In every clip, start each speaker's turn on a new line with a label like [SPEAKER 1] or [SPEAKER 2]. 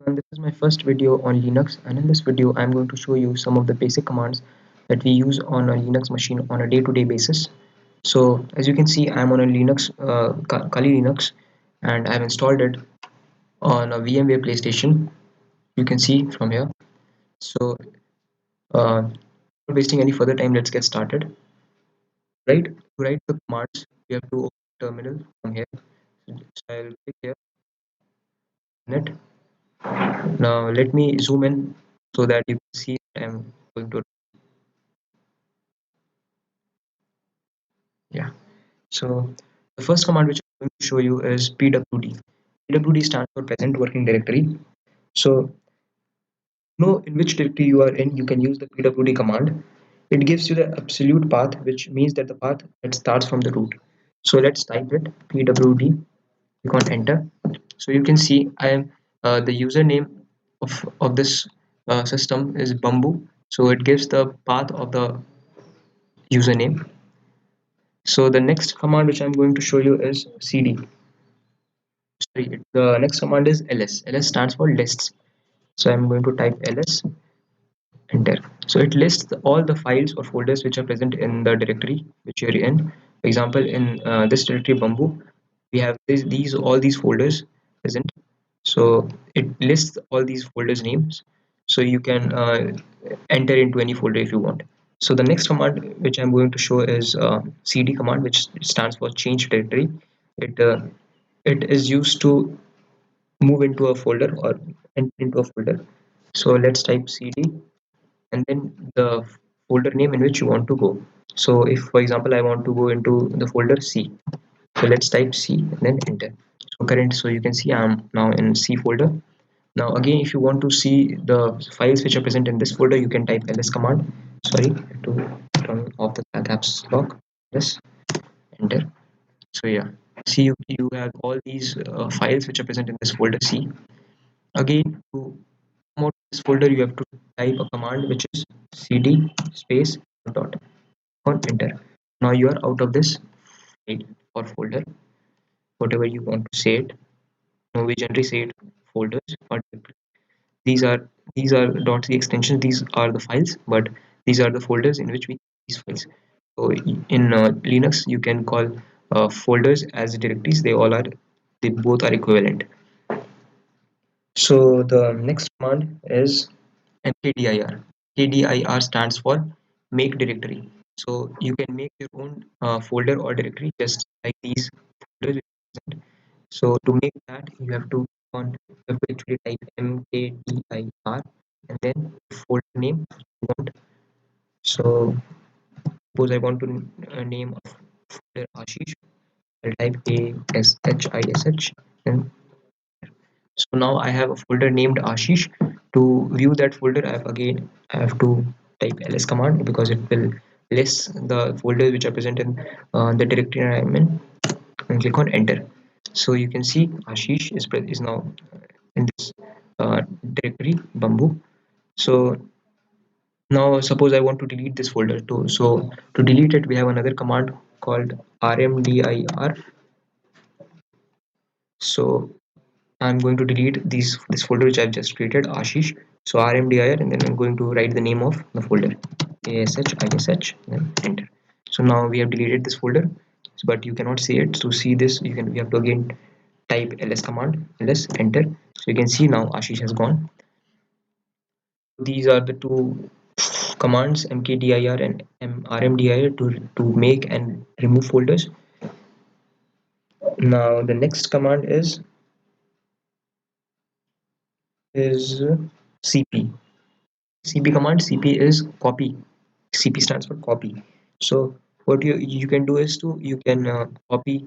[SPEAKER 1] And this is my first video on Linux, and in this video I'm going to show you some of the basic commands that we use on a Linux machine on a day-to-day basis. So as you can see, I'm on a Linux, Kali Linux, and I've installed it on a VMware PlayStation. You can see from here. So without wasting any further time, let's get started. Right, to write the commands, we have to open terminal from here. So I'll click here on it. Now let me zoom in so that you can see what I'm going to. Yeah. So the first command which I'm going to show you is pwd. Pwd stands for present working directory. So know in which directory you are in, you can use the pwd command. It gives you the absolute path, which means that the path that starts from the root. So let's type it pwd. Click on enter. So you can see I am the username of this system is bamboo. So it gives the path of the username. So the next command which I'm going to show you is cd. Sorry, the next command is ls. Ls stands for lists. So I'm going to type ls, enter. So it lists all the files or folders which are present in the directory which you're in. For example, in this directory bamboo, we have these all these folders present. So it lists all these folders names. So you can enter into any folder if you want. So the next command which I'm going to show is cd command, which stands for change directory. It is used to move into a folder or enter into a folder. So let's type cd and then the folder name in which you want to go. So if for example I want to go into the folder C, so let's type C and then enter. So you can see I'm now in C folder. Now again, if you want to see the files which are present in this folder, you can type ls command. Sorry, I have to turn off the caps lock. Yes, enter. So yeah, see you have all these files which are present in this folder C. Again, to come out of this folder, you have to type a command which is cd space dot on enter. Now you are out of this file or folder, whatever you want to say it. Now we generally say it folders or these are these are .c extensions. These are the files, but these are the folders in which we keep these files. So in Linux, you can call folders as directories. They both are equivalent. So the next command is mkdir. KDIR stands for make directory. So you can make your own folder or directory just like these folders. So to make that, you have to actually type mkdir and then the folder name you want. So suppose I want to name a folder Ashish. I'll type ASHISH and so now I have a folder named Ashish. To view that folder, I have to type ls command because it will list the folders which are present in the directory I'm in, and click on enter. So you can see Ashish is now in this directory bamboo. So now suppose I want to delete this folder too. So to delete it, we have another command called rmdir. So I'm going to delete this folder which I've just created, Ashish. So rmdir, and then I'm going to write the name of the folder, ASHISH, and enter. So now we have deleted this folder, but you cannot see it. To see this, we have to again type ls command, ls enter. So you can see now Ashish has gone. These are the two commands, mkdir and rmdir, to make and remove folders. Now the next command is cp. Cp command. Cp is copy. Cp stands for copy. So what you can do is you can copy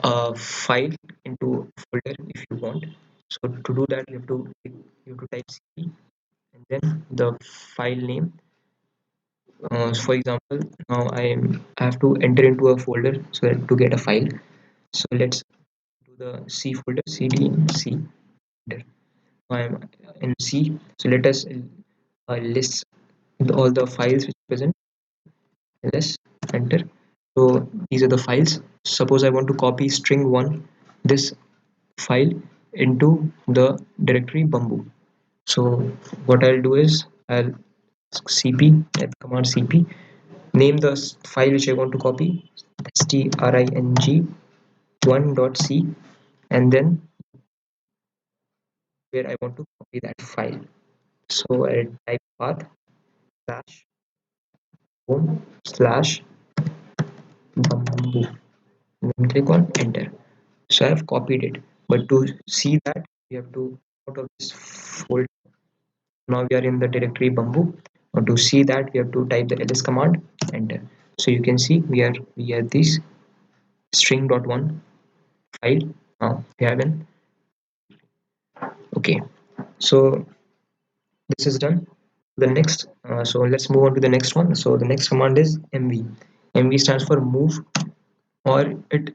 [SPEAKER 1] a file into a folder if you want. So to do that, you have to type cp and then the file name. For example, now I have to enter into a folder so that to get a file. So let's do the C folder, cd c. Enter. Now I'm in C. So let us list all the files which are present. Let's enter. So these are the files. Suppose I want to copy string one. This file into the directory bamboo. So what I'll do is I'll cp command cp, name the file which I want to copy, string1.c, and then where I want to copy that file. So I'll type path slash home slash bamboo, and then click on enter. So I have copied it, but to see that we have to out of this folder. Now we are in the directory bamboo. Now to see that we have to type the ls command, enter. So you can see we are this string.1 file. Now we have an okay. So this is done. The next so let's move on to the next one. So the next command is mv. Mv stands for move, or it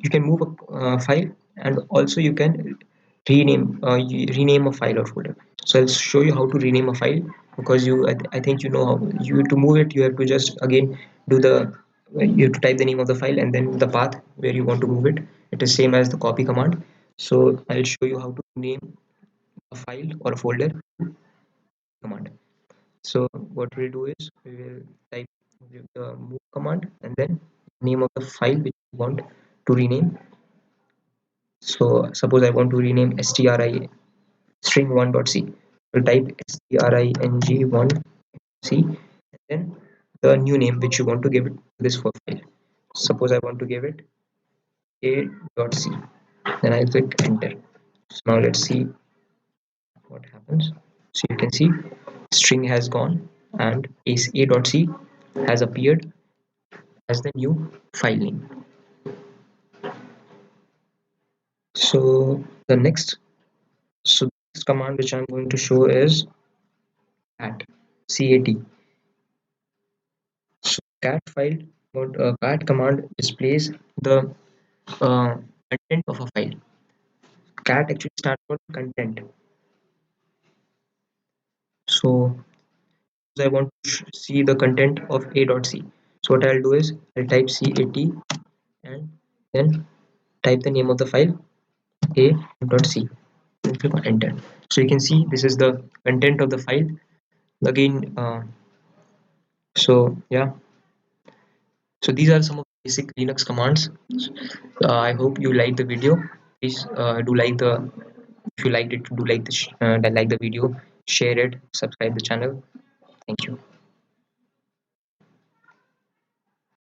[SPEAKER 1] you can move a file, and also you can rename a file or folder. So I'll show you how to rename a file, because I think you know how you to move it. You have to just again do the you have to type the name of the file and then the path where you want to move it. It is same as the copy command. So I'll show you how to name a file or a folder command. So what we'll do is we will type the move command and then name of the file which we want to rename. So suppose I want to rename stri string1.c. We'll type string1c, and then the new name which you want to give it to this file. Suppose I want to give it a.c. Then I click enter. So now let's see what happens. So you can see string has gone and a.c has appeared as the new file name. So the next so this command which I'm going to show is cat. So cat file cat command displays the uh, content of a file. Cat actually stands for content. So I want to see the content of a.c. So what I'll do is I'll type cat and then type the name of the file a.c and click on enter. So you can see this is the content of the file again. So yeah, so these are some of the basic Linux commands. I hope you like the video. Please do like the if you liked it, do like the like the video, share it, subscribe the channel. Thank you.